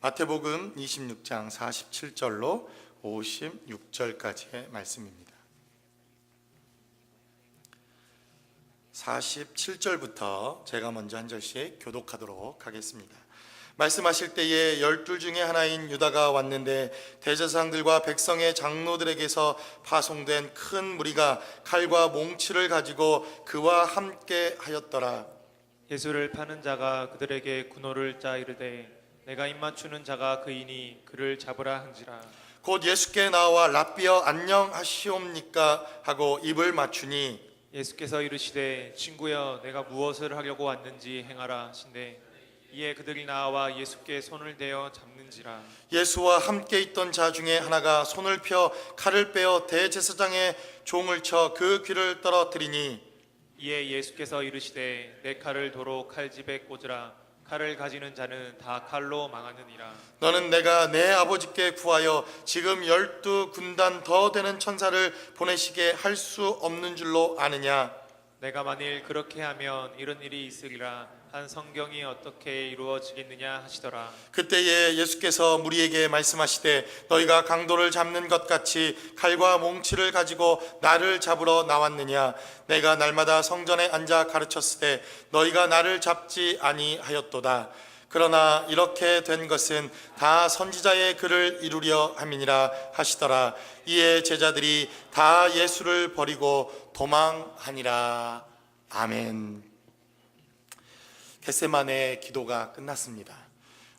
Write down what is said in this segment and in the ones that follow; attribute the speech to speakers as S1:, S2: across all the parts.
S1: 마태복음 26장 47절로 56절까지의 말씀입니다. 47절부터 제가 먼저 한 절씩 교독하도록 하겠습니다. 말씀하실 때에 12 중에 하나인 유다가 왔는데 대제사장들과 백성의 장로들에게서 파송된 큰 무리가 칼과 몽치를 가지고 그와 함께 하였더라.
S2: 예수를 파는 자가 그들에게 군호를 짜 이르되 내가 입맞추는 자가 그이니 그를 잡으라 한지라.
S1: 곧 예수께 나와 랍비여 안녕하시옵니까 하고 입을 맞추니
S2: 예수께서 이르시되 친구여 내가 무엇을 하려고 왔는지 행하라 하신대 이에 그들이 나와 예수께 손을 대어 잡는지라.
S1: 예수와 함께 있던 자 중에 하나가 손을 펴 칼을 빼어 대제사장의 종을 쳐 그 귀를 떨어뜨리니
S2: 이에 예수께서 이르시되 내 칼을 도로 칼집에 꽂으라. 칼을 가지는 자는 다 칼로 망하느니라.
S1: 너는 내가 내 아버지께 구하여 지금 12 군단 더 되는 천사를 보내시게 할 수 없는 줄로 아느냐.
S2: 내가 만일 그렇게 하면 이런 일이 있으리라. 한 성경이 어떻게 이루어지겠느냐 하시더라.
S1: 그때에 예수께서 무리에게 말씀하시되 너희가 강도를 잡는 것 같이 칼과 몽치를 가지고 나를 잡으러 나왔느냐. 내가 날마다 성전에 앉아 가르쳤을 때 너희가 나를 잡지 아니하였도다. 그러나 이렇게 된 것은 다 선지자의 글을 이루려 함이니라 하시더라. 이에 제자들이 다 예수를 버리고 도망하니라. 아멘. 겟세마네 기도가 끝났습니다.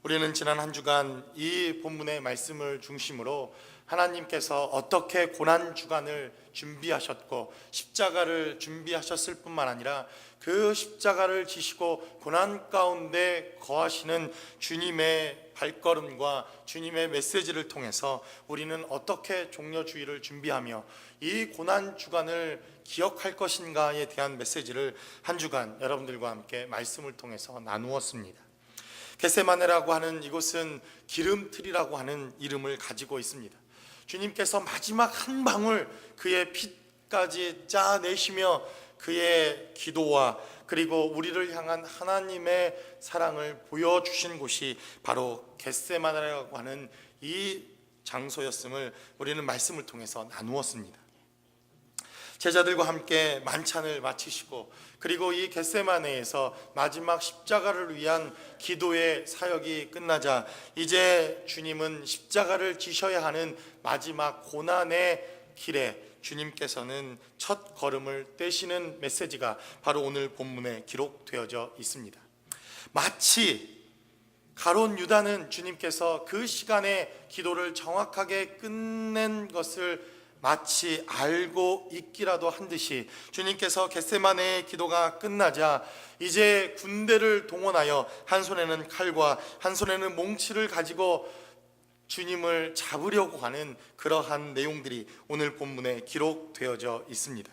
S1: 우리는 지난 한 주간 이 본문의 말씀을 중심으로 하나님께서 어떻게 고난 주간을 준비하셨고 십자가를 준비하셨을 뿐만 아니라 그 십자가를 지시고 고난 가운데 거하시는 주님의 발걸음과 주님의 메시지를 통해서 우리는 어떻게 종려주의를 준비하며 이 고난 주간을 기억할 것인가에 대한 메시지를 한 주간 여러분들과 함께 말씀을 통해서 나누었습니다. 겟세마네라고 하는 이곳은 기름틀이라고 하는 이름을 가지고 있습니다. 주님께서 마지막 한 방울 그의 피까지 짜내시며 그의 기도와 그리고 우리를 향한 하나님의 사랑을 보여주신 곳이 바로 겟세마네라고 하는 이 장소였음을 우리는 말씀을 통해서 나누었습니다. 제자들과 함께 만찬을 마치시고 그리고 이 겟세마네에서 마지막 십자가를 위한 기도의 사역이 끝나자 이제 주님은 십자가를 지셔야 하는 마지막 고난의 길에 주님께서는 첫 걸음을 떼시는 메시지가 바로 오늘 본문에 기록되어져 있습니다. 마치 가룟 유다는 주님께서 그 시간에 기도를 정확하게 끝낸 것을 마치 알고 있기라도 한 듯이 주님께서 겟세마네의 기도가 끝나자 이제 군대를 동원하여 한 손에는 칼과 한 손에는 몽치를 가지고 주님을 잡으려고 하는 그러한 내용들이 오늘 본문에 기록되어져 있습니다.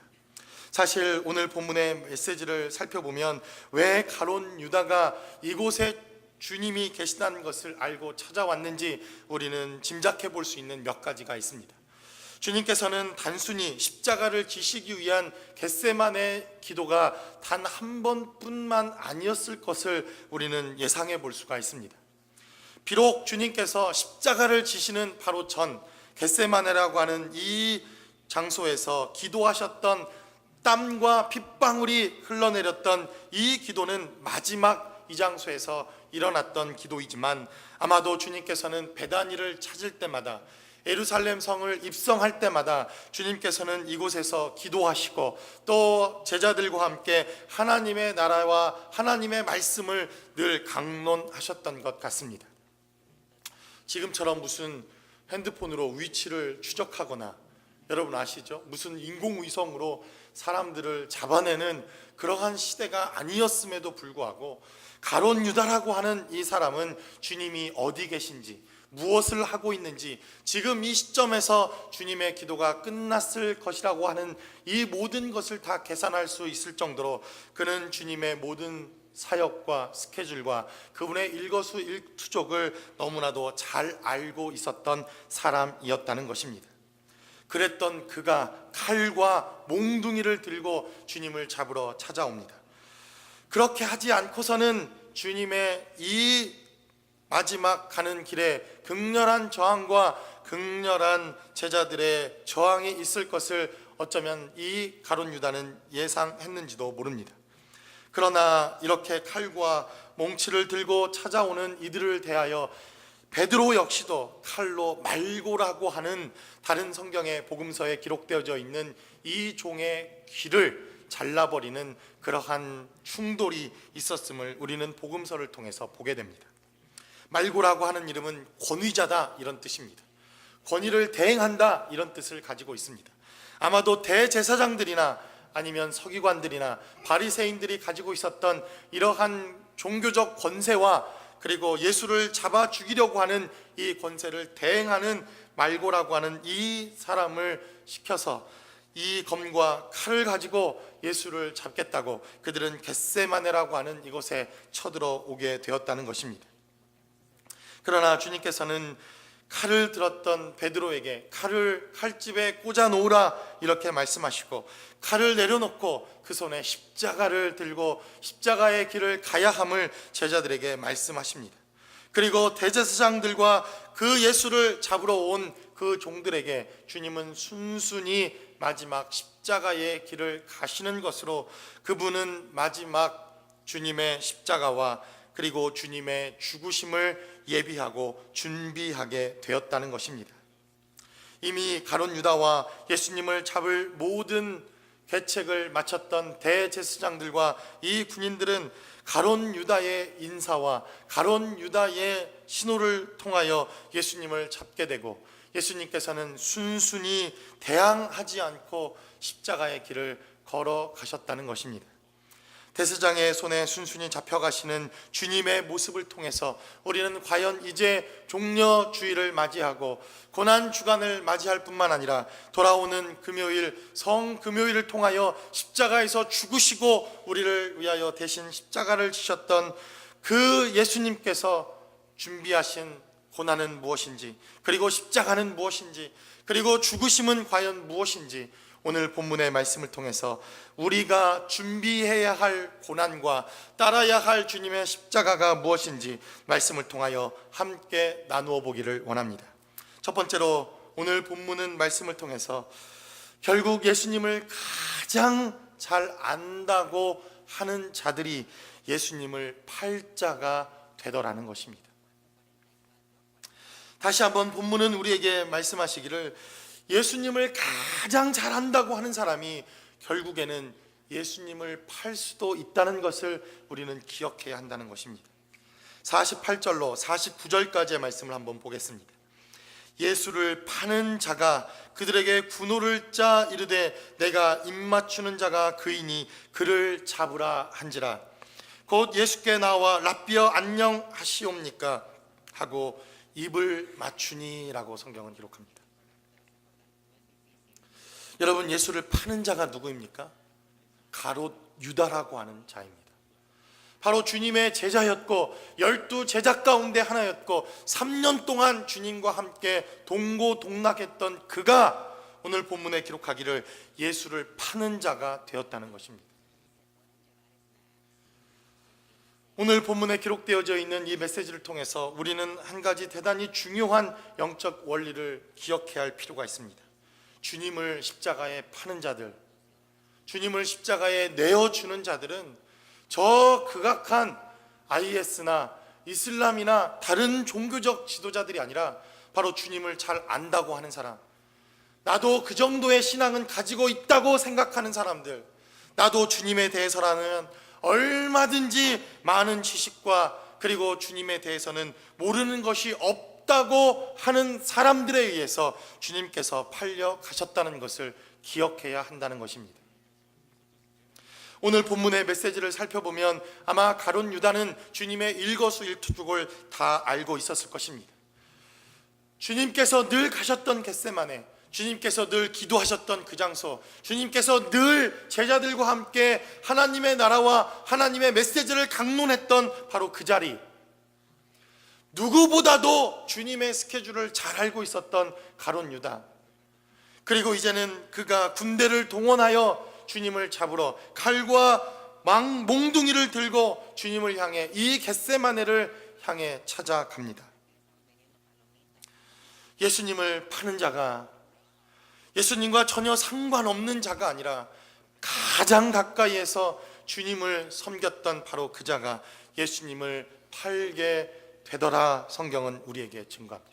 S1: 사실 오늘 본문의 메시지를 살펴보면 왜 가룟 유다가 이곳에 주님이 계시다는 것을 알고 찾아왔는지 우리는 짐작해 볼 수 있는 몇 가지가 있습니다. 주님께서는 단순히 십자가를 지시기 위한 겟세마네 기도가 단 한 번뿐만 아니었을 것을 우리는 예상해 볼 수가 있습니다. 비록 주님께서 십자가를 지시는 바로 전 겟세마네라고 하는 이 장소에서 기도하셨던 땀과 핏방울이 흘러내렸던 이 기도는 마지막 이 장소에서 일어났던 기도이지만 아마도 주님께서는 베다니를 찾을 때마다 예루살렘 성을 입성할 때마다 주님께서는 이곳에서 기도하시고 또 제자들과 함께 하나님의 나라와 하나님의 말씀을 늘 강론하셨던 것 같습니다. 지금처럼 무슨 핸드폰으로 위치를 추적하거나 여러분 아시죠? 무슨 인공위성으로 사람들을 잡아내는 그러한 시대가 아니었음에도 불구하고 가룟 유다라고 하는 이 사람은 주님이 어디 계신지 무엇을 하고 있는지 지금 이 시점에서 주님의 기도가 끝났을 것이라고 하는 이 모든 것을 다 계산할 수 있을 정도로 그는 주님의 모든 사역과 스케줄과 그분의 일거수일투족을 너무나도 잘 알고 있었던 사람이었다는 것입니다. 그랬던 그가 칼과 몽둥이를 들고 주님을 잡으러 찾아옵니다. 그렇게 하지 않고서는 주님의 이 마지막 가는 길에 극렬한 저항과 극렬한 제자들의 저항이 있을 것을 어쩌면 이 가룟 유다는 예상했는지도 모릅니다. 그러나 이렇게 칼과 몽치를 들고 찾아오는 이들을 대하여 베드로 역시도 칼로 말고라고 하는 다른 성경의 복음서에 기록되어져 있는 이 종의 귀를 잘라버리는 그러한 충돌이 있었음을 우리는 복음서를 통해서 보게 됩니다. 말고라고 하는 이름은 권위자다 이런 뜻입니다. 권위를 대행한다 이런 뜻을 가지고 있습니다. 아마도 대제사장들이나 아니면 서기관들이나 바리새인들이 가지고 있었던 이러한 종교적 권세와 그리고 예수를 잡아 죽이려고 하는 이 권세를 대행하는 말고라고 하는 이 사람을 시켜서 이 검과 칼을 가지고 예수를 잡겠다고 그들은 겟세마네라고 하는 이곳에 쳐들어오게 되었다는 것입니다. 그러나 주님께서는 칼을 들었던 베드로에게 칼을 칼집에 꽂아 놓으라 이렇게 말씀하시고 칼을 내려놓고 그 손에 십자가를 들고 십자가의 길을 가야 함을 제자들에게 말씀하십니다. 그리고 대제사장들과 그 예수를 잡으러 온 그 종들에게 주님은 순순히 마지막 십자가의 길을 가시는 것으로 그분은 마지막 주님의 십자가와 그리고 주님의 죽으심을 예비하고 준비하게 되었다는 것입니다. 이미 가룟 유다와 예수님을 잡을 모든 계책을 마쳤던 대제사장들과 이 군인들은 가룟 유다의 인사와 가룟 유다의 신호를 통하여 예수님을 잡게 되고 예수님께서는 순순히 대항하지 않고 십자가의 길을 걸어가셨다는 것입니다. 대제사장의 손에 순순히 잡혀가시는 주님의 모습을 통해서 우리는 과연 이제 종려주일을 맞이하고 고난주간을 맞이할 뿐만 아니라 돌아오는 금요일 성금요일을 통하여 십자가에서 죽으시고 우리를 위하여 대신 십자가를 지셨던 그 예수님께서 준비하신 고난은 무엇인지, 그리고 십자가는 무엇인지, 그리고 죽으심은 과연 무엇인지 오늘 본문의 말씀을 통해서 우리가 준비해야 할 고난과 따라야 할 주님의 십자가가 무엇인지 말씀을 통하여 함께 나누어 보기를 원합니다. 첫 번째로 오늘 본문은 말씀을 통해서 결국 예수님을 가장 잘 안다고 하는 자들이 예수님을 팔자가 되더라는 것입니다. 다시 한번 본문은 우리에게 말씀하시기를 예수님을 가장 잘 안다고 하는 사람이 결국에는 예수님을 팔 수도 있다는 것을 우리는 기억해야 한다는 것입니다. 48절로 49절까지의 말씀을 한번 보겠습니다. 예수를 파는 자가 그들에게 군호를 짜 이르되 내가 입맞추는 자가 그이니 그를 잡으라 한지라. 곧 예수께 나와 랍비여 안녕하시옵니까 하고 입을 맞추니라고 성경은 기록합니다. 여러분, 예수를 파는 자가 누구입니까? 가롯 유다라고 하는 자입니다. 바로 주님의 제자였고 12제자 가운데 하나였고 3년 동안 주님과 함께 동고동락했던 그가 오늘 본문에 기록하기를 예수를 파는 자가 되었다는 것입니다. 오늘 본문에 기록되어져 있는 이 메시지를 통해서 우리는 한 가지 대단히 중요한 영적 원리를 기억해야 할 필요가 있습니다. 주님을 십자가에 파는 자들, 주님을 십자가에 내어주는 자들은 저 극악한 IS나 이슬람이나 다른 종교적 지도자들이 아니라 바로 주님을 잘 안다고 하는 사람, 나도 그 정도의 신앙은 가지고 있다고 생각하는 사람들, 나도 주님에 대해서라는 얼마든지 많은 지식과 그리고 주님에 대해서는 모르는 것이 없다고 하는 사람들에 의해서 주님께서 팔려 가셨다는 것을 기억해야 한다는 것입니다. 오늘 본문의 메시지를 살펴보면 아마 가룟 유다는 주님의 일거수일투족을 다 알고 있었을 것입니다. 주님께서 늘 가셨던 겟세마네, 주님께서 늘 기도하셨던 그 장소, 주님께서 늘 제자들과 함께 하나님의 나라와 하나님의 메시지를 강론했던 바로 그 자리, 누구보다도 주님의 스케줄을 잘 알고 있었던 가룟 유다, 그리고 이제는 그가 군대를 동원하여 주님을 잡으러 칼과 몽둥이를 들고 주님을 향해 이 겟세마네를 향해 찾아갑니다. 예수님을 파는 자가, 예수님과 전혀 상관없는 자가 아니라 가장 가까이에서 주님을 섬겼던 바로 그 자가 예수님을 팔게 되더라 성경은 우리에게 증거합니다.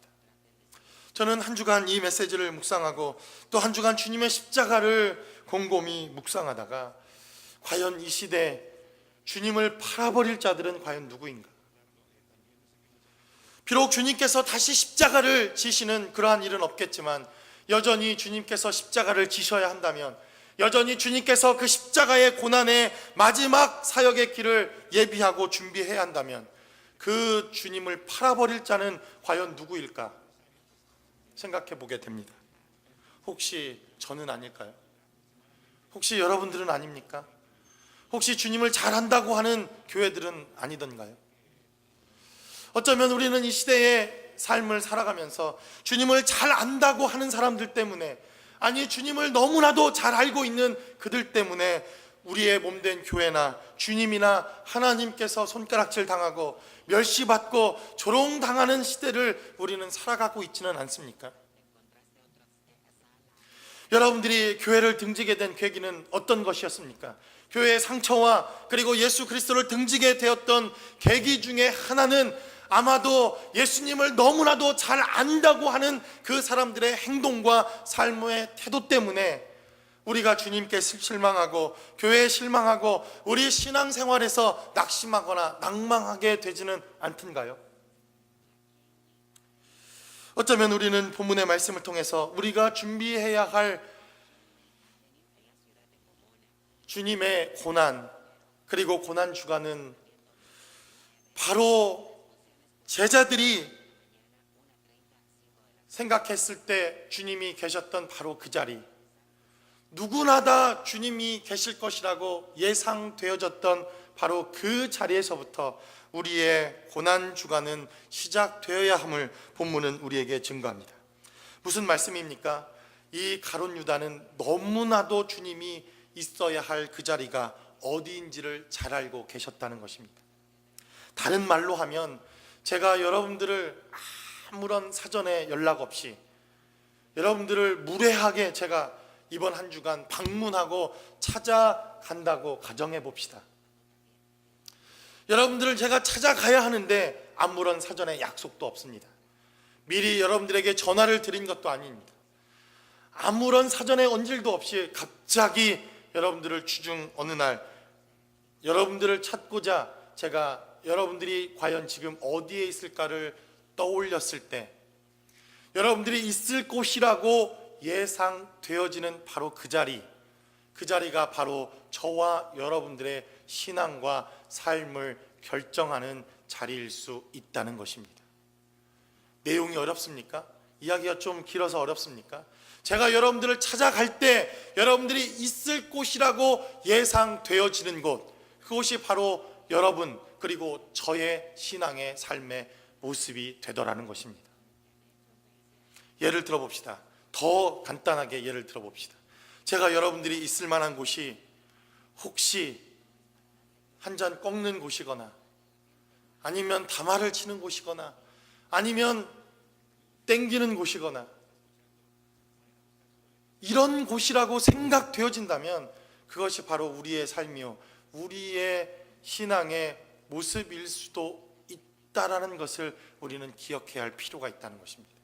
S1: 저는 한 주간 이 메시지를 묵상하고 또 한 주간 주님의 십자가를 곰곰이 묵상하다가 과연 이 시대 주님을 팔아버릴 자들은 과연 누구인가? 비록 주님께서 다시 십자가를 지시는 그러한 일은 없겠지만 여전히 주님께서 십자가를 지셔야 한다면, 여전히 주님께서 그 십자가의 고난의 마지막 사역의 길을 예비하고 준비해야 한다면 그 주님을 팔아버릴 자는 과연 누구일까 생각해 보게 됩니다. 혹시 저는 아닐까요? 혹시 여러분들은 아닙니까? 혹시 주님을 잘한다고 하는 교회들은 아니던가요? 어쩌면 우리는 이 시대의 삶을 살아가면서 주님을 잘 안다고 하는 사람들 때문에, 아니 주님을 너무나도 잘 알고 있는 그들 때문에 우리의 몸된 교회나 주님이나 하나님께서 손가락질 당하고 멸시받고 조롱당하는 시대를 우리는 살아가고 있지는 않습니까? 여러분들이 교회를 등지게 된 계기는 어떤 것이었습니까? 교회의 상처와 그리고 예수 그리스도를 등지게 되었던 계기 중에 하나는 아마도 예수님을 너무나도 잘 안다고 하는 그 사람들의 행동과 삶의 태도 때문에 우리가 주님께 실망하고 교회에 실망하고 우리 신앙생활에서 낙심하거나 낭망하게 되지는 않던가요? 어쩌면 우리는 본문의 말씀을 통해서 우리가 준비해야 할 주님의 고난, 그리고 고난 주간은 바로 제자들이 생각했을 때 주님이 계셨던 바로 그 자리, 누구나 다 주님이 계실 것이라고 예상되어졌던 바로 그 자리에서부터 우리의 고난 주간은 시작되어야 함을 본문은 우리에게 증거합니다. 무슨 말씀입니까? 이 가룟 유다는 너무나도 주님이 있어야 할 그 자리가 어디인지를 잘 알고 계셨다는 것입니다. 다른 말로 하면 제가 여러분들을 아무런 사전에 연락 없이 여러분들을 무례하게 제가 이번 한 주간 방문하고 찾아간다고 가정해 봅시다. 여러분들을 제가 찾아가야 하는데 아무런 사전에 약속도 없습니다. 미리 여러분들에게 전화를 드린 것도 아닙니다. 아무런 사전에 언질도 없이 갑자기 여러분들을 주중 어느 날 여러분들을 찾고자 제가 여러분들이 과연 지금 어디에 있을까를 떠올렸을 때 여러분들이 있을 곳이라고 예상되어지는 바로 그 자리가 바로 저와 여러분들의 신앙과 삶을 결정하는 자리일 수 있다는 것입니다. 내용이 어렵습니까? 이야기가 좀 길어서 어렵습니까? 제가 여러분들을 찾아갈 때 여러분들이 있을 곳이라고 예상되어지는 곳, 그곳이 바로 여러분 그리고 저의 신앙의 삶의 모습이 되더라는 것입니다. 예를 들어봅시다. 더 간단하게 예를 들어봅시다. 제가 여러분들이 있을 만한 곳이 혹시 한 잔 꺾는 곳이거나 아니면 담화를 치는 곳이거나 아니면 땡기는 곳이거나 이런 곳이라고 생각되어진다면 그것이 바로 우리의 삶이요 우리의 신앙의 모습일 수도 있다라는 것을 우리는 기억해야 할 필요가 있다는 것입니다.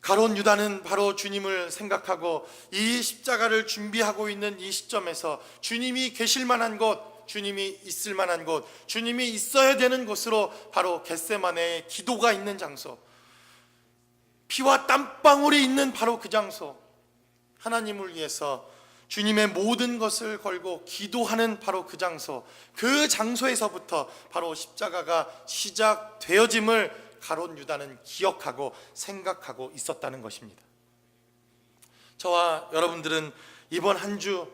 S1: 가룟 유다는 바로 주님을 생각하고 이 십자가를 준비하고 있는 이 시점에서 주님이 계실 만한 곳, 주님이 있을 만한 곳, 주님이 있어야 되는 곳으로 바로 겟세마네의 기도가 있는 장소, 피와 땀방울이 있는 바로 그 장소, 하나님을 위해서 주님의 모든 것을 걸고 기도하는 바로 그 장소, 그 장소에서부터 바로 십자가가 시작되어짐을 가룟 유다는 기억하고 생각하고 있었다는 것입니다. 저와 여러분들은 이번 한 주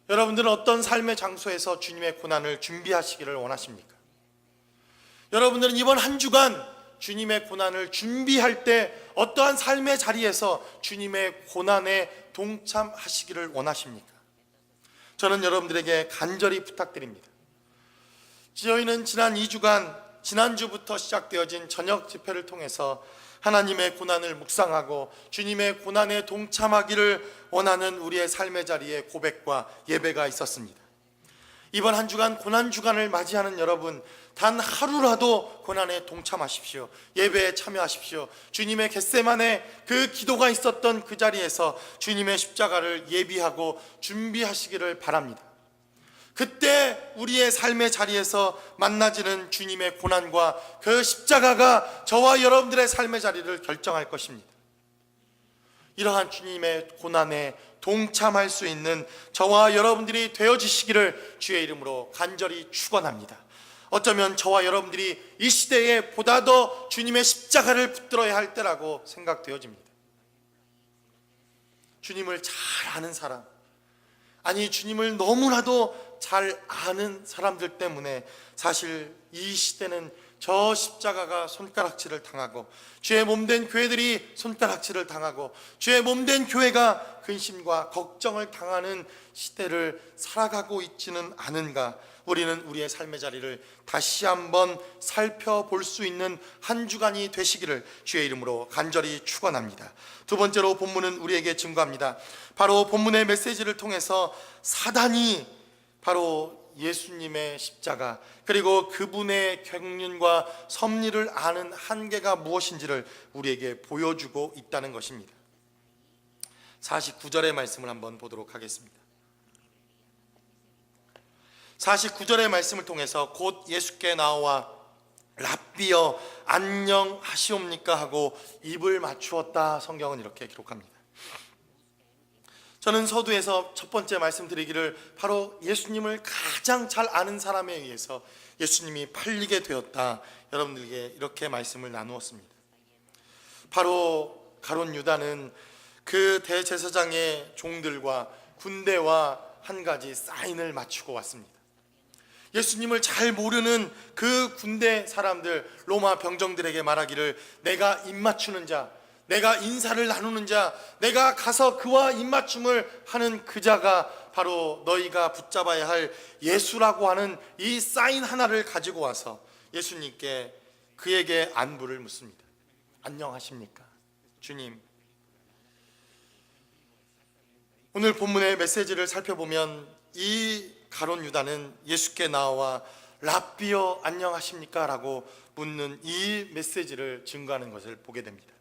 S1: 여러분들은 어떤 삶의 장소에서 주님의 고난을 준비하시기를 원하십니까? 여러분들은 이번 한 주간 주님의 고난을 준비할 때 어떠한 삶의 자리에서 주님의 고난에 동참하시기를 원하십니까? 저는 여러분들에게 간절히 부탁드립니다. 저희는 지난 2주간 지난주부터 시작되어진 저녁 집회를 통해서 하나님의 고난을 묵상하고 주님의 고난에 동참하기를 원하는 우리의 삶의 자리에 고백과 예배가 있었습니다. 이번 한 주간 고난 주간을 맞이하는 여러분, 단 하루라도 고난에 동참하십시오. 예배에 참여하십시오. 주님의 겟세마네 그 기도가 있었던 그 자리에서 주님의 십자가를 예비하고 준비하시기를 바랍니다. 그때 우리의 삶의 자리에서 만나지는 주님의 고난과 그 십자가가 저와 여러분들의 삶의 자리를 결정할 것입니다. 이러한 주님의 고난에 동참할 수 있는 저와 여러분들이 되어지시기를 주의 이름으로 간절히 축원합니다. 어쩌면 저와 여러분들이 이 시대에 보다 더 주님의 십자가를 붙들어야 할 때라고 생각되어집니다. 주님을 잘 아는 사람, 아니 주님을 너무나도 잘 아는 사람들 때문에 사실 이 시대는 저 십자가가 손가락질을 당하고 주의 몸된 교회들이 손가락질을 당하고 주의 몸된 교회가 근심과 걱정을 당하는 시대를 살아가고 있지는 않은가. 우리는 우리의 삶의 자리를 다시 한번 살펴볼 수 있는 한 주간이 되시기를 주의 이름으로 간절히 축원합니다. 두 번째로 본문은 우리에게 증거합니다. 바로 본문의 메시지를 통해서 사단이 바로 예수님의 십자가 그리고 그분의 경륜과 섭리를 아는 한계가 무엇인지를 우리에게 보여주고 있다는 것입니다. 49절의 말씀을 한번 보도록 하겠습니다. 49절의 말씀을 통해서 곧 예수께 나와 랍비여 안녕하시옵니까 하고 입을 맞추었다. 성경은 이렇게 기록합니다. 저는 서두에서 첫 번째 말씀드리기를 바로 예수님을 가장 잘 아는 사람에 의해서 예수님이 팔리게 되었다, 여러분들에게 이렇게 말씀을 나누었습니다. 바로 가룟 유다는 그 대제사장의 종들과 군대와 한 가지 사인을 맞추고 왔습니다. 예수님을 잘 모르는 그 군대 사람들, 로마 병정들에게 말하기를 내가 입맞추는 자, 내가 인사를 나누는 자, 내가 가서 그와 입맞춤을 하는 그 자가 바로 너희가 붙잡아야 할 예수라고 하는 이 사인 하나를 가지고 와서 예수님께 그에게 안부를 묻습니다. 안녕하십니까 주님. 오늘 본문의 메시지를 살펴보면 이 가룟 유다는 예수께 나와 랍비여 안녕하십니까 라고 묻는 이 메시지를 증거하는 것을 보게 됩니다.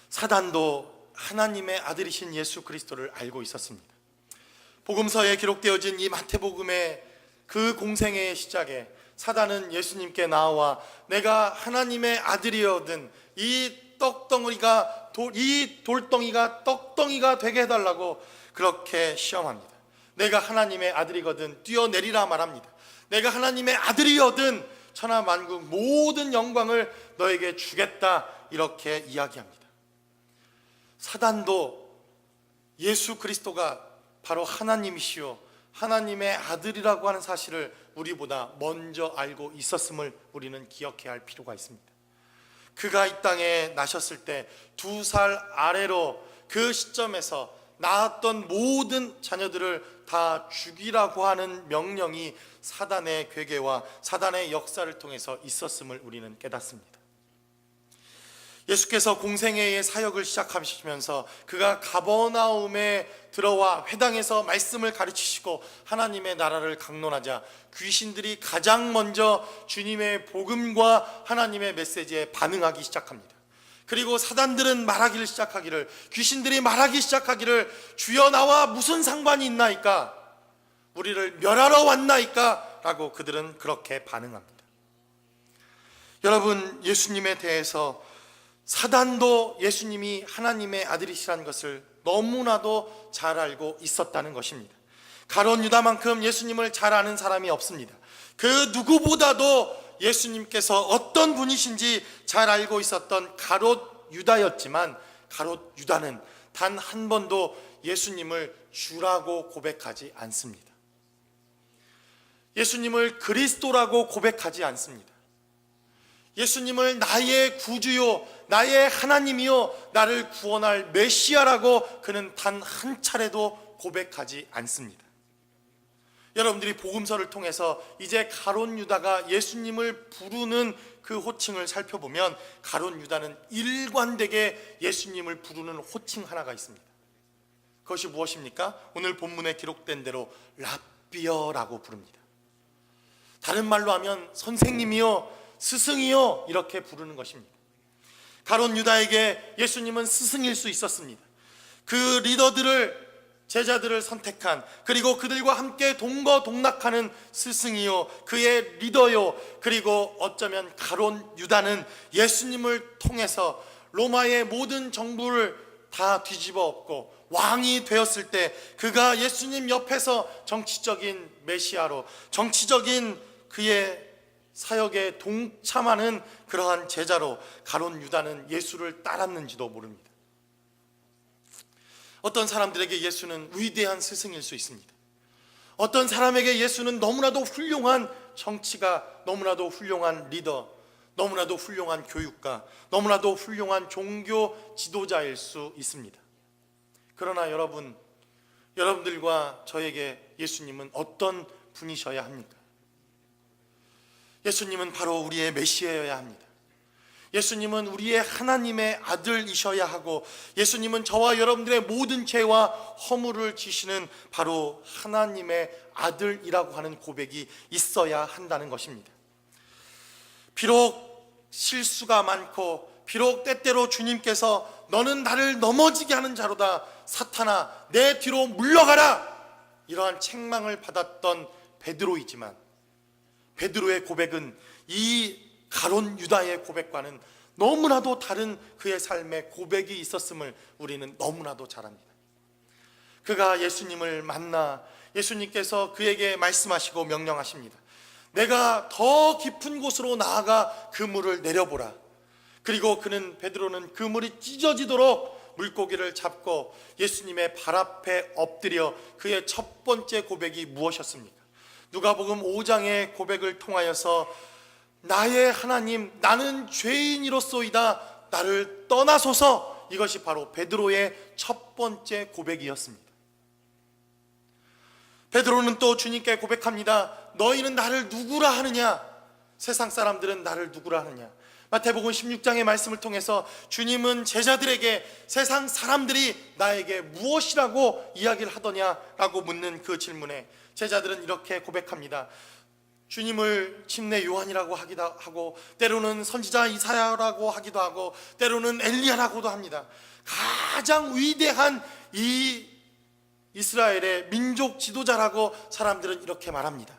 S1: 사단도 하나님의 아들이신 예수 그리스도를 알고 있었습니다. 복음서에 기록되어진 이 마태복음의 그 공생애의 시작에 사단은 예수님께 나와 내가 하나님의 아들이거든 이 떡덩어리가 이 돌덩이가 떡덩이가 되게 해달라고 그렇게 시험합니다. 내가 하나님의 아들이거든 뛰어내리라 말합니다. 내가 하나님의 아들이거든 천하 만국 모든 영광을 너에게 주겠다 이렇게 이야기합니다. 사단도 예수 그리스도가 바로 하나님이시요 하나님의 아들이라고 하는 사실을 우리보다 먼저 알고 있었음을 우리는 기억해야 할 필요가 있습니다. 그가 이 땅에 나셨을 때 2살 아래로 그 시점에서 낳았던 모든 자녀들을 다 죽이라고 하는 명령이 사단의 괴계와 사단의 역사를 통해서 있었음을 우리는 깨닫습니다. 예수께서 공생애의 사역을 시작하시면서 그가 가버나움에 들어와 회당에서 말씀을 가르치시고 하나님의 나라를 강론하자 귀신들이 가장 먼저 주님의 복음과 하나님의 메시지에 반응하기 시작합니다. 그리고 사단들은 말하기를 시작하기를, 귀신들이 말하기 시작하기를 주여 나와 무슨 상관이 있나이까? 우리를 멸하러 왔나이까? 라고 그들은 그렇게 반응합니다. 여러분, 예수님에 대해서 사단도 예수님이 하나님의 아들이시라는 것을 너무나도 잘 알고 있었다는 것입니다. 가룟 유다만큼 예수님을 잘 아는 사람이 없습니다. 그 누구보다도 예수님께서 어떤 분이신지 잘 알고 있었던 가룟 유다였지만 가룟 유다는 단 한 번도 예수님을 주라고 고백하지 않습니다. 예수님을 그리스도라고 고백하지 않습니다. 예수님을 나의 구주요 나의 하나님이요 나를 구원할 메시아라고 그는 단 한 차례도 고백하지 않습니다. 여러분들이 복음서를 통해서 이제 가룟 유다가 예수님을 부르는 그 호칭을 살펴보면 가룟 유다는 일관되게 예수님을 부르는 호칭 하나가 있습니다. 그것이 무엇입니까? 오늘 본문에 기록된 대로 랍비어라고 부릅니다. 다른 말로 하면 선생님이요, 스승이요, 이렇게 부르는 것입니다. 가룟 유다에게 예수님은 스승일 수 있었습니다. 그 리더들을, 제자들을 선택한, 그리고 그들과 함께 동거동락하는 스승이요, 그의 리더요, 그리고 어쩌면 가룟 유다는 예수님을 통해서 로마의 모든 정부를 다 뒤집어 엎고 왕이 되었을 때 그가 예수님 옆에서 정치적인 메시아로, 정치적인 그의 사역에 동참하는 그러한 제자로 가룟 유다는 예수를 따랐는지도 모릅니다. 어떤 사람들에게 예수는 위대한 스승일 수 있습니다. 어떤 사람에게 예수는 너무나도 훌륭한 정치가, 너무나도 훌륭한 리더, 너무나도 훌륭한 교육가, 너무나도 훌륭한 종교 지도자일 수 있습니다. 그러나 여러분들과 저에게 예수님은 어떤 분이셔야 합니까? 예수님은 바로 우리의 메시아여야 합니다. 예수님은 우리의 하나님의 아들이셔야 하고, 예수님은 저와 여러분들의 모든 죄와 허물을 지시는 바로 하나님의 아들이라고 하는 고백이 있어야 한다는 것입니다. 비록 실수가 많고, 비록 때때로 주님께서 너는 나를 넘어지게 하는 자로다, 사탄아 내 뒤로 물러가라, 이러한 책망을 받았던 베드로이지만, 베드로의 고백은 이 가룟 유다의 고백과는 너무나도 다른 그의 삶의 고백이 있었음을 우리는 너무나도 잘 압니다. 그가 예수님을 만나 예수님께서 그에게 말씀하시고 명령하십니다. 내가 더 깊은 곳으로 나아가 그 물을 내려보라. 그리고 베드로는 그 물이 찢어지도록 물고기를 잡고 예수님의 발 앞에 엎드려 그의 첫 번째 고백이 무엇이었습니까? 누가복음 5장의 고백을 통하여서 나의 하나님, 나는 죄인이로소이다, 나를 떠나소서, 이것이 바로 베드로의 첫 번째 고백이었습니다. 베드로는 또 주님께 고백합니다. 너희는 나를 누구라 하느냐? 세상 사람들은 나를 누구라 하느냐? 마태복음 16장의 말씀을 통해서 주님은 제자들에게 세상 사람들이 나에게 무엇이라고 이야기를 하더냐라고 묻는 그 질문에 제자들은 이렇게 고백합니다. 주님을 침례 요한이라고 하기도 하고, 때로는 선지자 이사야라고 하기도 하고, 때로는 엘리야라고도 합니다. 가장 위대한 이 이스라엘의 민족 지도자라고 사람들은 이렇게 말합니다.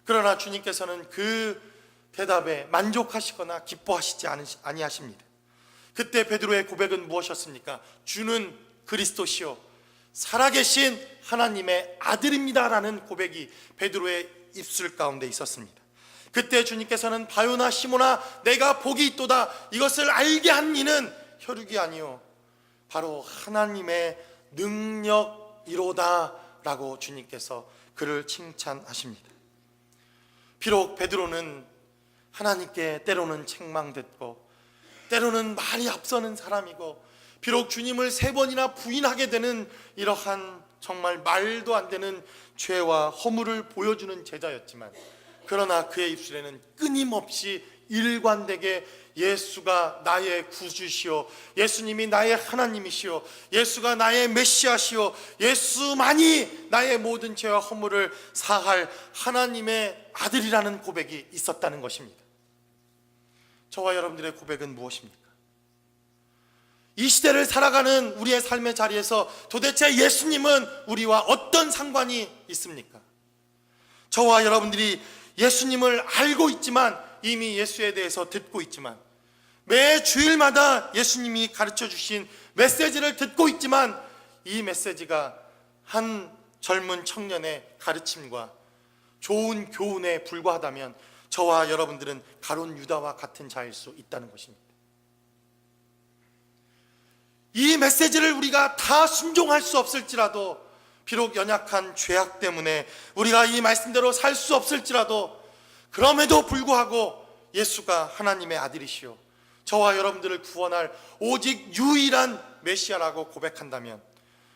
S1: 그러나 주님께서는 그 대답에 만족하시거나 기뻐하시지 아니하십니다. 그때 베드로의 고백은 무엇이었습니까? 주는 그리스도시요 살아계신 하나님의 아들입니다라는 고백이 베드로의 입술 가운데 있었습니다. 그때 주님께서는 바요나 시모나 내가 복이 있도다, 이것을 알게 한 이는 혈육이 아니요 바로 하나님의 능력이로다 라고 주님께서 그를 칭찬하십니다. 비록 베드로는 하나님께 때로는 책망됐고, 때로는 말이 앞서는 사람이고, 비록 주님을 3번이나 부인하게 되는 이러한 정말 말도 안 되는 죄와 허물을 보여주는 제자였지만, 그러나 그의 입술에는 끊임없이 일관되게 예수가 나의 구주시오, 예수님이 나의 하나님이시오, 예수가 나의 메시아시오, 예수만이 나의 모든 죄와 허물을 사할 하나님의 아들이라는 고백이 있었다는 것입니다. 저와 여러분들의 고백은 무엇입니까? 이 시대를 살아가는 우리의 삶의 자리에서 도대체 예수님은 우리와 어떤 상관이 있습니까? 저와 여러분들이 예수님을 알고 있지만, 이미 예수에 대해서 듣고 있지만, 매 주일마다 예수님이 가르쳐 주신 메시지를 듣고 있지만, 이 메시지가 한 젊은 청년의 가르침과 좋은 교훈에 불과하다면 저와 여러분들은 가룟 유다와 같은 자일 수 있다는 것입니다. 이 메시지를 우리가 다 순종할 수 없을지라도, 비록 연약한 죄악 때문에 우리가 이 말씀대로 살 수 없을지라도, 그럼에도 불구하고 예수가 하나님의 아들이시오, 저와 여러분들을 구원할 오직 유일한 메시아라고 고백한다면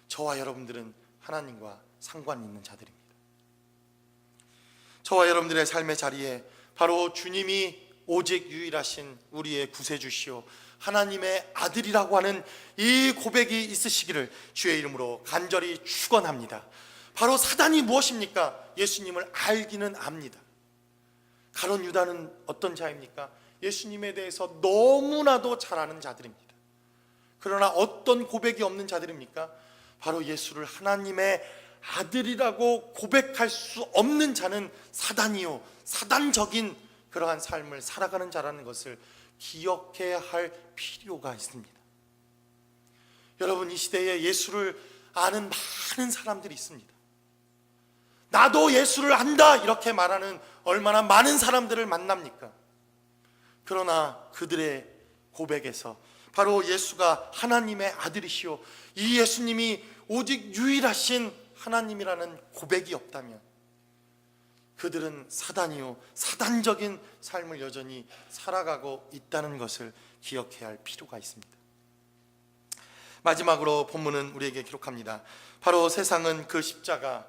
S1: 저와 여러분들은 하나님과 상관이 있는 자들입니다. 저와 여러분들의 삶의 자리에 바로 주님이 오직 유일하신 우리의 구세주시오 하나님의 아들이라고 하는 이 고백이 있으시기를 주의 이름으로 간절히 축원합니다. 바로 사단이 무엇입니까? 예수님을 알기는 압니다. 가룟 유다는 어떤 자입니까? 예수님에 대해서 너무나도 잘 아는 자들입니다. 그러나 어떤 고백이 없는 자들입니까? 바로 예수를 하나님의 아들이라고 고백할 수 없는 자는 사단이요, 사단적인 그러한 삶을 살아가는 자라는 것을 기억해야 할 필요가 있습니다. 여러분, 이 시대에 예수를 아는 많은 사람들이 있습니다. 나도 예수를 안다 이렇게 말하는 얼마나 많은 사람들을 만납니까? 그러나 그들의 고백에서 바로 예수가 하나님의 아들이시오, 이 예수님이 오직 유일하신 하나님이라는 고백이 없다면 그들은 사단이요, 사단적인 삶을 여전히 살아가고 있다는 것을 기억해야 할 필요가 있습니다. 마지막으로 본문은 우리에게 기록합니다. 바로 세상은 그 십자가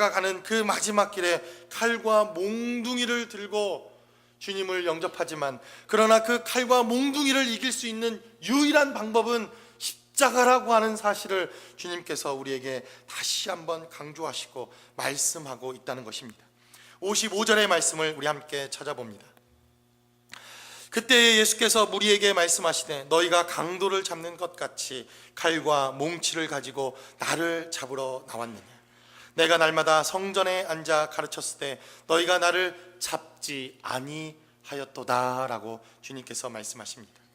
S1: 가는 그 마지막 길에 칼과 몽둥이를 들고 주님을 영접하지만, 그러나 그 칼과 몽둥이를 이길 수 있는 유일한 방법은 십자가라고 하는 사실을 주님께서 우리에게 다시 한번 강조하시고 말씀하고 있다는 것입니다. 55절의 말씀을 우리 함께 찾아봅니다. 그때 예수께서 무리에게 말씀하시되 너희가 강도를 잡는 것 같이 칼과 몽치를 가지고 나를 잡으러 나왔느냐? 내가 날마다 성전에 앉아 가르쳤을 때 너희가 나를 잡지 아니하였도다 라고 주님께서 말씀하십니다.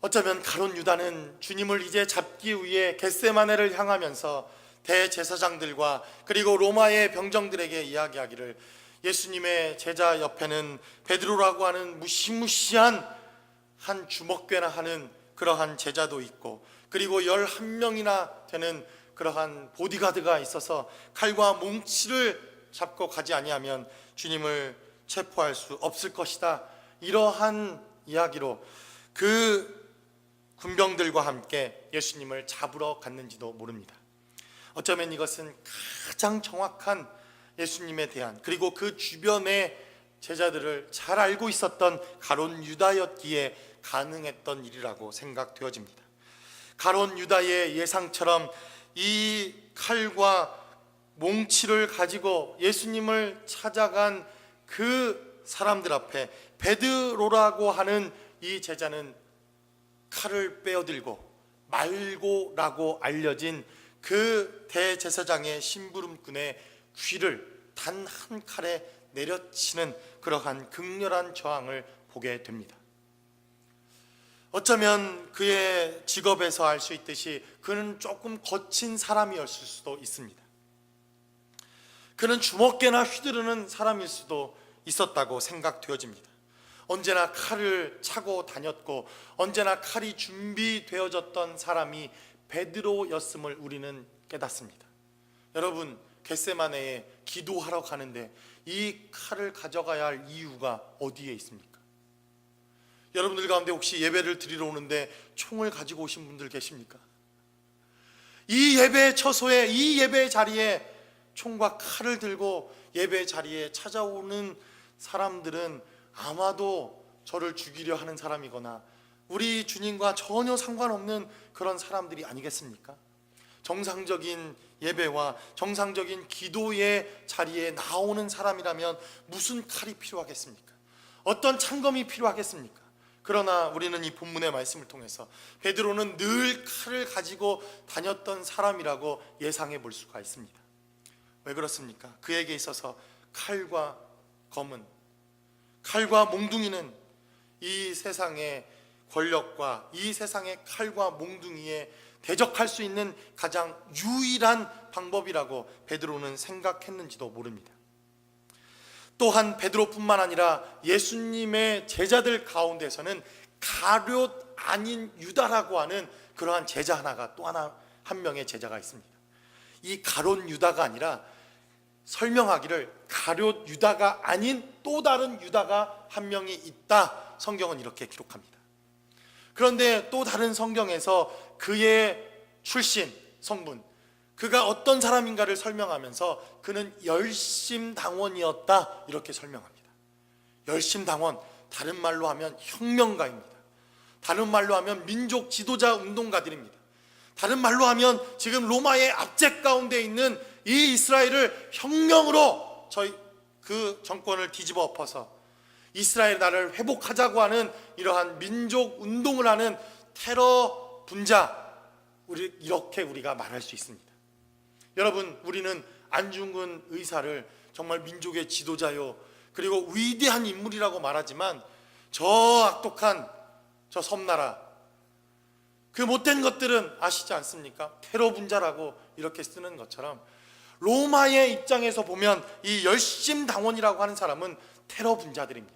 S1: 어쩌면 가룟 유다는 주님을 이제 잡기 위해 겟세마네를 향하면서 대제사장들과 그리고 로마의 병정들에게 이야기하기를, 예수님의 제자 옆에는 베드로라고 하는 무시무시한 한 주먹괴나 하는 그러한 제자도 있고, 그리고 11명이나 되는 그러한 보디가드가 있어서 칼과 몽치를 잡고 가지 아니하면 주님을 체포할 수 없을 것이다, 이러한 이야기로 그 군병들과 함께 예수님을 잡으러 갔는지도 모릅니다. 어쩌면 이것은 가장 정확한 예수님에 대한, 그리고 그 주변의 제자들을 잘 알고 있었던 가룟 유다였기에 가능했던 일이라고 생각되어집니다. 가룟 유다의 예상처럼 이 칼과 몽치를 가지고 예수님을 찾아간 그 사람들 앞에 베드로라고 하는 이 제자는 칼을 빼어들고 말고라고 알려진 그 대제사장의 심부름꾼의 귀를 단 한 칼에 내려치는 그러한 극렬한 저항을 보게 됩니다. 어쩌면 그의 직업에서 알 수 있듯이 그는 조금 거친 사람이었을 수도 있습니다. 그는 주먹개나 휘두르는 사람일 수도 있었다고 생각되어집니다. 언제나 칼을 차고 다녔고 언제나 칼이 준비되어졌던 사람이 베드로였음을 우리는 깨닫습니다. 여러분, 겟세마네에 기도하러 가는데 이 칼을 가져가야 할 이유가 어디에 있습니까? 여러분들 가운데 혹시 예배를 드리러 오는데 총을 가지고 오신 분들 계십니까? 이 예배 처소에, 이 예배 자리에 총과 칼을 들고 예배 자리에 찾아오는 사람들은 아마도 저를 죽이려 하는 사람이거나 우리 주님과 전혀 상관없는 그런 사람들이 아니겠습니까? 정상적인 예배와 정상적인 기도의 자리에 나오는 사람이라면 무슨 칼이 필요하겠습니까? 어떤 창검이 필요하겠습니까? 그러나 우리는 이 본문의 말씀을 통해서 베드로는 늘 칼을 가지고 다녔던 사람이라고 예상해 볼 수가 있습니다. 왜 그렇습니까? 그에게 있어서 칼과 검은, 칼과 몽둥이는 이 세상의 권력과 이 세상의 칼과 몽둥이에 대적할 수 있는 가장 유일한 방법이라고 베드로는 생각했는지도 모릅니다. 또한 베드로뿐만 아니라 예수님의 제자들 가운데서는 가룟 아닌 유다라고 하는 그러한 제자 하나가 또 한 명의 제자가 있습니다. 이 가룟 유다가 아니라 설명하기를 가룟 유다가 아닌 또 다른 유다가 한 명이 있다, 성경은 이렇게 기록합니다. 그런데 또 다른 성경에서 그의 출신, 성분, 그가 어떤 사람인가를 설명하면서 그는 열심당원이었다 이렇게 설명합니다. 열심당원, 다른 말로 하면 혁명가입니다. 다른 말로 하면 민족 지도자 운동가들입니다. 다른 말로 하면 지금 로마의 압제 가운데 있는 이 이스라엘을 혁명으로 그 정권을 뒤집어 엎어서 이스라엘 나라를 회복하자고 하는 이러한 민족 운동을 하는 테러 분자, 이렇게 우리가 말할 수 있습니다. 여러분, 우리는 안중근 의사를 정말 민족의 지도자요 그리고 위대한 인물이라고 말하지만 저 악독한 저 섬나라, 그 못된 것들은 아시지 않습니까? 테러 분자라고 이렇게 쓰는 것처럼 로마의 입장에서 보면 이 열심당원이라고 하는 사람은 테러 분자들입니다.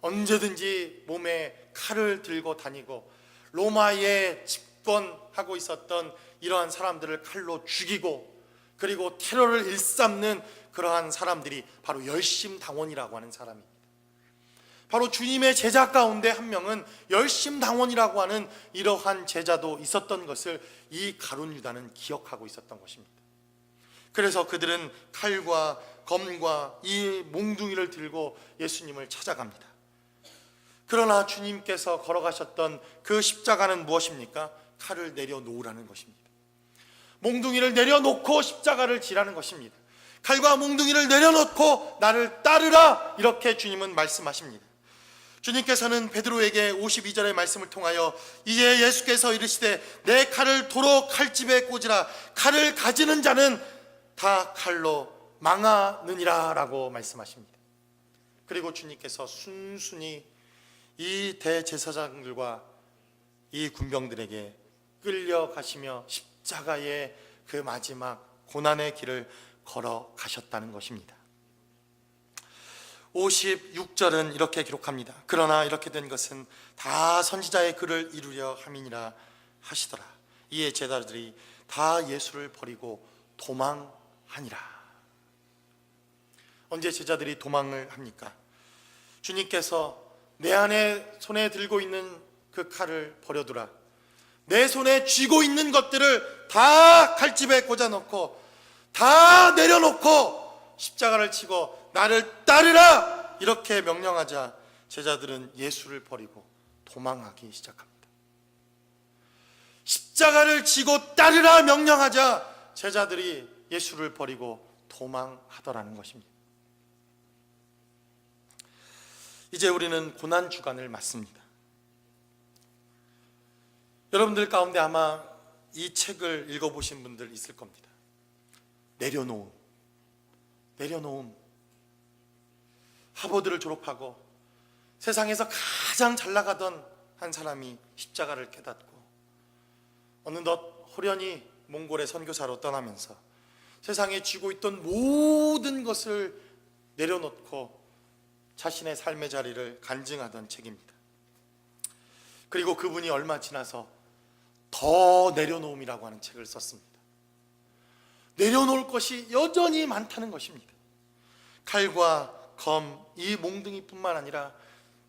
S1: 언제든지 몸에 칼을 들고 다니고 로마에 집권하고 있었던 이러한 사람들을 칼로 죽이고 그리고 테러를 일삼는 그러한 사람들이 바로 열심당원이라고 하는 사람입니다. 바로 주님의 제자 가운데 한 명은 열심당원이라고 하는 이러한 제자도 있었던 것을 이 가룟 유다는 기억하고 있었던 것입니다. 그래서 그들은 칼과 검과 이 몽둥이를 들고 예수님을 찾아갑니다. 그러나 주님께서 걸어가셨던 그 십자가는 무엇입니까? 칼을 내려놓으라는 것입니다. 몽둥이를 내려놓고 십자가를 지라는 것입니다. 칼과 몽둥이를 내려놓고 나를 따르라, 이렇게 주님은 말씀하십니다. 주님께서는 베드로에게 52절의 말씀을 통하여 이에 예수께서 이르시되 내 칼을 도로 칼집에 꽂으라, 칼을 가지는 자는 다 칼로 망하느니라 라고 말씀하십니다. 그리고 주님께서 순순히 이 대제사장들과 이 군병들에게 끌려가시며 십자가의 그 마지막 고난의 길을 걸어가셨다는 것입니다. 56절은 이렇게 기록합니다. 그러나 이렇게 된 것은 다 선지자의 글을 이루려 함이니라 하시더라. 이에 제자들이 다 예수를 버리고 도망하니라. 언제 제자들이 도망을 합니까? 주님께서 내 안에 손에 들고 있는 그 칼을 버려두라, 내 손에 쥐고 있는 것들을 다 칼집에 꽂아놓고 다 내려놓고 십자가를 치고 나를 따르라, 이렇게 명령하자 제자들은 예수를 버리고 도망하기 시작합니다. 십자가를 지고 따르라 명령하자 제자들이 예수를 버리고 도망하더라는 것입니다. 이제 우리는 고난 주간을 맞습니다. 여러분들 가운데 아마 이 책을 읽어보신 분들 있을 겁니다. 내려놓음. 하버드를 졸업하고 세상에서 가장 잘 나가던 한 사람이 십자가를 깨닫고 어느덧 호련히 몽골의 선교사로 떠나면서 세상에 쥐고 있던 모든 것을 내려놓고 자신의 삶의 자리를 간증하던 책입니다. 그리고 그분이 얼마 지나서 더 내려놓음이라고 하는 책을 썼습니다. 내려놓을 것이 여전히 많다는 것입니다. 칼과 검, 이 몽둥이뿐만 아니라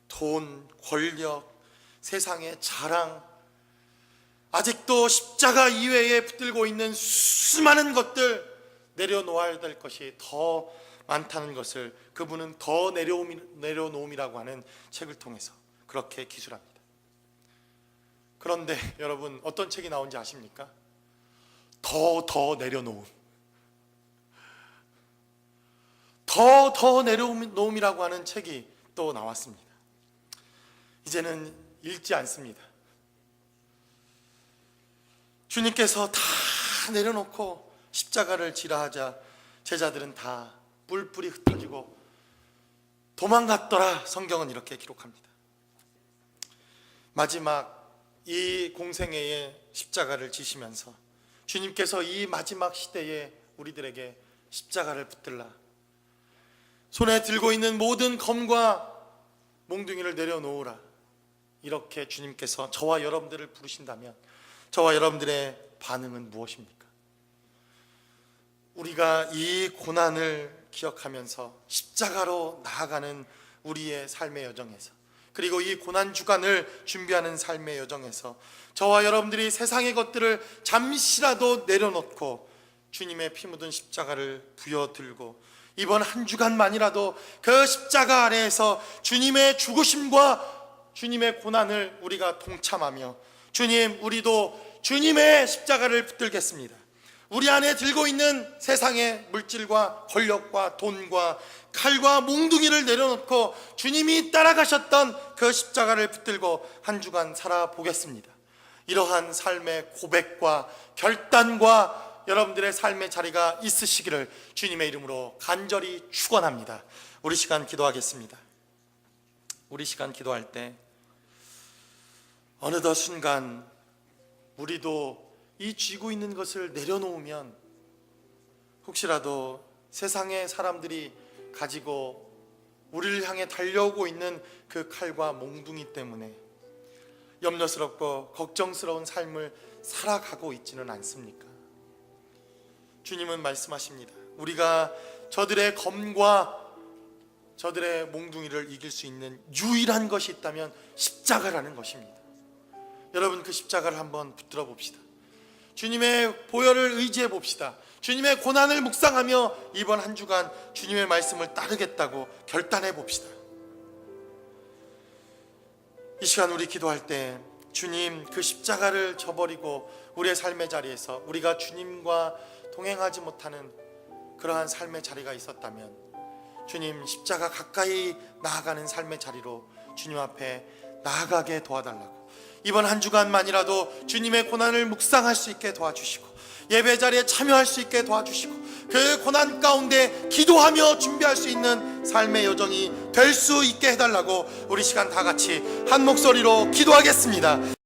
S1: 돈, 권력, 세상의 자랑, 아직도 십자가 이외에 붙들고 있는 수많은 것들, 내려놓아야 될 것이 더 많다는 것을 그분은 더 내려놓음이라고 하는 책을 통해서 그렇게 기술합니다. 그런데 여러분, 어떤 책이 나온지 아십니까? 더 내려놓음, 더 내려놓음이라고 하는 책이 또 나왔습니다. 이제는 읽지 않습니다. 주님께서 다 내려놓고 십자가를 지라 하자 제자들은 다 뿔뿔이 흩어지고 도망갔더라. 성경은 이렇게 기록합니다. 마지막 이 공생애에 십자가를 지시면서 주님께서 이 마지막 시대에 우리들에게 십자가를 붙들라, 손에 들고 있는 모든 검과 몽둥이를 내려놓으라, 이렇게 주님께서 저와 여러분들을 부르신다면 저와 여러분들의 반응은 무엇입니까? 우리가 이 고난을 기억하면서 십자가로 나아가는 우리의 삶의 여정에서, 그리고 이 고난 주간을 준비하는 삶의 여정에서 저와 여러분들이 세상의 것들을 잠시라도 내려놓고 주님의 피 묻은 십자가를 부여들고 이번 한 주간만이라도 그 십자가 아래에서 주님의 죽으심과 주님의 고난을 우리가 동참하며 주님, 우리도 주님의 십자가를 붙들겠습니다. 우리 안에 들고 있는 세상의 물질과 권력과 돈과 칼과 몽둥이를 내려놓고 주님이 따라가셨던 그 십자가를 붙들고 한 주간 살아보겠습니다. 이러한 삶의 고백과 결단과 여러분들의 삶의 자리가 있으시기를 주님의 이름으로 간절히 축원합니다. 우리 시간 기도하겠습니다. 우리 시간 기도할 때 어느덧 순간 우리도 이 쥐고 있는 것을 내려놓으면 혹시라도 세상의 사람들이 가지고 우리를 향해 달려오고 있는 그 칼과 몽둥이 때문에 염려스럽고 걱정스러운 삶을 살아가고 있지는 않습니까? 주님은 말씀하십니다. 우리가 저들의 검과 저들의 몽둥이를 이길 수 있는 유일한 것이 있다면 십자가라는 것입니다. 여러분, 그 십자가를 한번 붙들어 봅시다. 주님의 보혈을 의지해 봅시다. 주님의 고난을 묵상하며 이번 한 주간 주님의 말씀을 따르겠다고 결단해 봅시다. 이 시간 우리 기도할 때 주님, 그 십자가를 저버리고 우리의 삶의 자리에서 우리가 주님과 동행하지 못하는 그러한 삶의 자리가 있었다면 주님, 십자가 가까이 나아가는 삶의 자리로 주님 앞에 나아가게 도와달라고, 이번 한 주간만이라도 주님의 고난을 묵상할 수 있게 도와주시고 예배 자리에 참여할 수 있게 도와주시고 그 고난 가운데 기도하며 준비할 수 있는 삶의 여정이 될 수 있게 해달라고 우리 시간 다 같이 한 목소리로 기도하겠습니다.